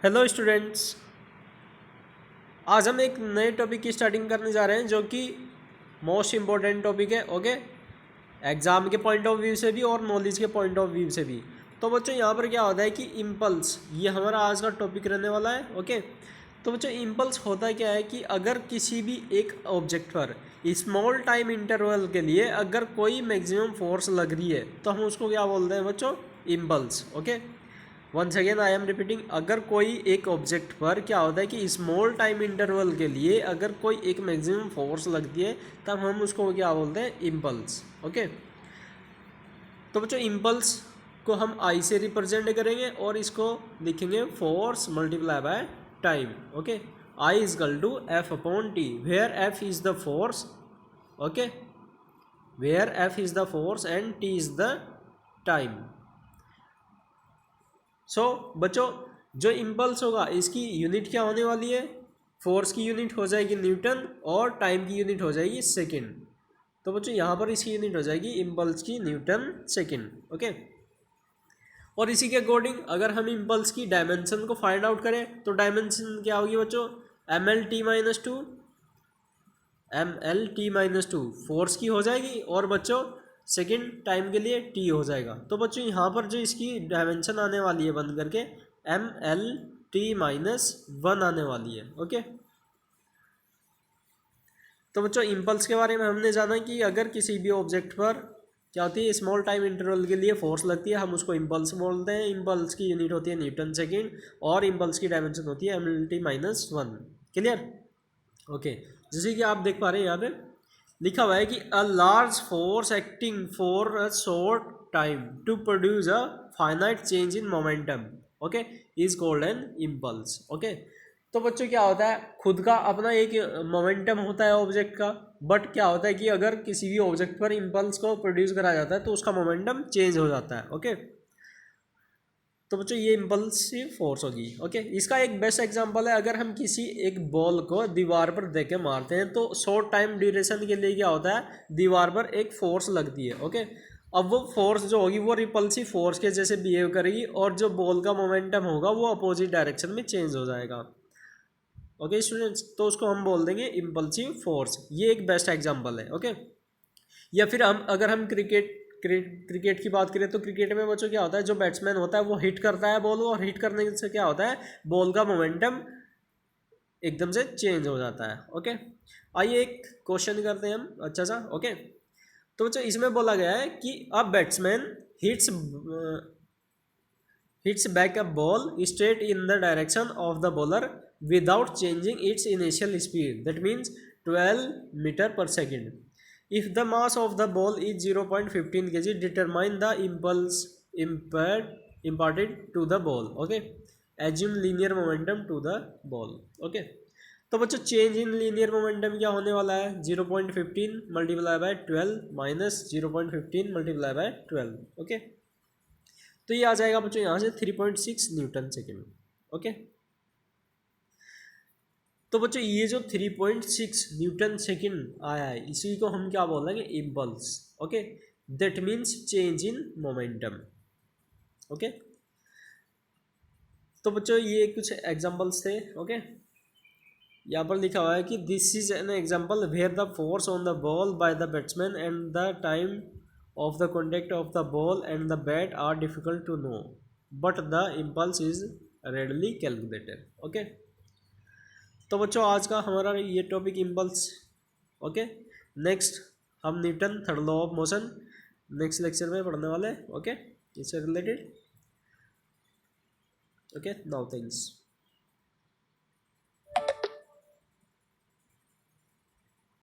Hello students, आज हम एक नए टॉपिक की स्टार्टिंग करने जा रहे हैं जो कि मोस्ट इम्पोर्टेंट टॉपिक है। ओके, एग्ज़ाम के पॉइंट ऑफ व्यू से भी और नॉलेज के पॉइंट ऑफ व्यू से भी। तो बच्चों यहाँ पर क्या होता है कि इम्पल्स, ये हमारा आज का टॉपिक रहने वाला है। ओके, तो बच्चों इम्पल्स होता क्या है कि अगर किसी भी एक ऑब्जेक्ट पर स्मॉल टाइम इंटरवल के लिए अगर कोई मैक्सिमम फोर्स लग रही है तो हम उसको क्या बोलते हैं बच्चों? Impulse. Okay, once again I am repeating, अगर कोई एक ऑब्जेक्ट पर क्या होता है कि स्मॉल टाइम इंटरवल के लिए अगर कोई एक मैक्सिमम फोर्स लगती है तब हम उसको क्या बोलते हैं? इम्पल्स। ओके, तो बच्चों इम्पल्स को हम आई से रिप्रेजेंट करेंगे और इसको लिखेंगे force multiply by time. Okay, I is equal to F upon T, where F is the force. Okay, where F is the force and T is the time. So बच्चों जो impulse होगा इसकी unit क्या होने वाली है? Force की unit हो जाएगी न्यूटन और टाइम की यूनिट हो जाएगी सेकेंड। तो बच्चों यहाँ पर इसकी यूनिट हो जाएगी इम्पल्स की न्यूटन सेकेंड। ओके, और इसी के अकॉर्डिंग अगर हम इम्पल्स की डायमेंशन को फाइंड आउट करें तो डायमेंशन क्या होगी बच्चों? M L T minus two, M L T minus 2 force की हो जाएगी और बच्चों सेकेंड टाइम के लिए टी हो जाएगा। तो बच्चों यहाँ पर जो इसकी डायमेंशन आने वाली है बंद करके एम एल टी माइनस 1 आने वाली है। ओके, तो बच्चों इम्पल्स के बारे में हमने जाना कि अगर किसी भी ऑब्जेक्ट पर क्या होती है स्मॉल टाइम इंटरवल के लिए फोर्स लगती है हम उसको इम्पल्स बोलते हैं। इम्पल्स की यूनिट होती है न्यूटन सेकेंड और इम्पल्स की डायमेंशन होती है M L T minus 1। Clear? Okay, जैसे कि आप देख पा रहे हैं यहाँ पे लिखा हुआ है कि a large force acting for a short time to produce a finite change in momentum, okay, is called an impulse. Okay, तो बच्चों क्या होता है, खुद का अपना एक मोमेंटम होता है ऑब्जेक्ट का, बट क्या होता है कि अगर किसी भी ऑब्जेक्ट पर इम्पल्स को प्रोड्यूस करा जाता है तो उसका मोमेंटम चेंज हो जाता है। ओके, तो बच्चों ये इम्पल्सिव फोर्स होगी। ओके, इसका एक बेस्ट एग्जांपल है, अगर हम किसी एक बॉल को दीवार पर दे के मारते हैं तो शॉर्ट टाइम ड्यूरेशन के लिए क्या होता है, दीवार पर एक फोर्स लगती है। ओके, अब वो फोर्स जो होगी वो रिपल्सिव फोर्स के जैसे बिहेव करेगी और जो बॉल का मोमेंटम होगा वो अपोजिट डायरेक्शन में चेंज हो जाएगा। ओके स्टूडेंट्स, तो उसको हम बोल देंगे इम्पल्सिव फोर्स। ये एक बेस्ट एग्जाम्पल है। ओके, या फिर हम अगर हम क्रिकेट की बात करें तो क्रिकेट में बच्चों क्या होता है, जो बैट्समैन होता है वो हिट करता है बॉल, और हिट करने से क्या होता है, बॉल का मोमेंटम एकदम से चेंज हो जाता है। ओके, आइए एक क्वेश्चन करते हैं हम अच्छा सा। ओके, तो बच्चों इसमें बोला गया है कि a batsman hits hits back a ball straight in the direction of the bowler without changing its initial speed, that means 12 meter per second. If the mass of the ball is 0.15 kg, determine the impulse imparted to the ball. Okay, assume linear momentum to the ball. Okay, तो बच्चों change in linear momentum क्या होने वाला है, 0.15 multiply by 12 minus 0.15 multiply by 12। Okay, तो ये आ जाएगा बच्चों यहाँ से 3.6 न्यूटन सेकेंड। ओके, तो बच्चों ये जो 3.6 न्यूटन सेकेंड आया है इसी को हम क्या बोलेंगे, impulse. Okay, that means change in momentum. Okay, तो बच्चों ये कुछ एग्जांपल्स थे। ओके, यहाँ पर लिखा हुआ है कि this is an example where the force on the ball by the batsman and the time of the contact of the ball and the bat are difficult to know, but the impulse is readily calculated. Okay, तो बच्चों आज का हमारा ये topic impulse. Okay, next हम Newton third law of motion next lecture में पढ़ने वाले। ओके, इससे रिलेटेड। Okay, now thanks.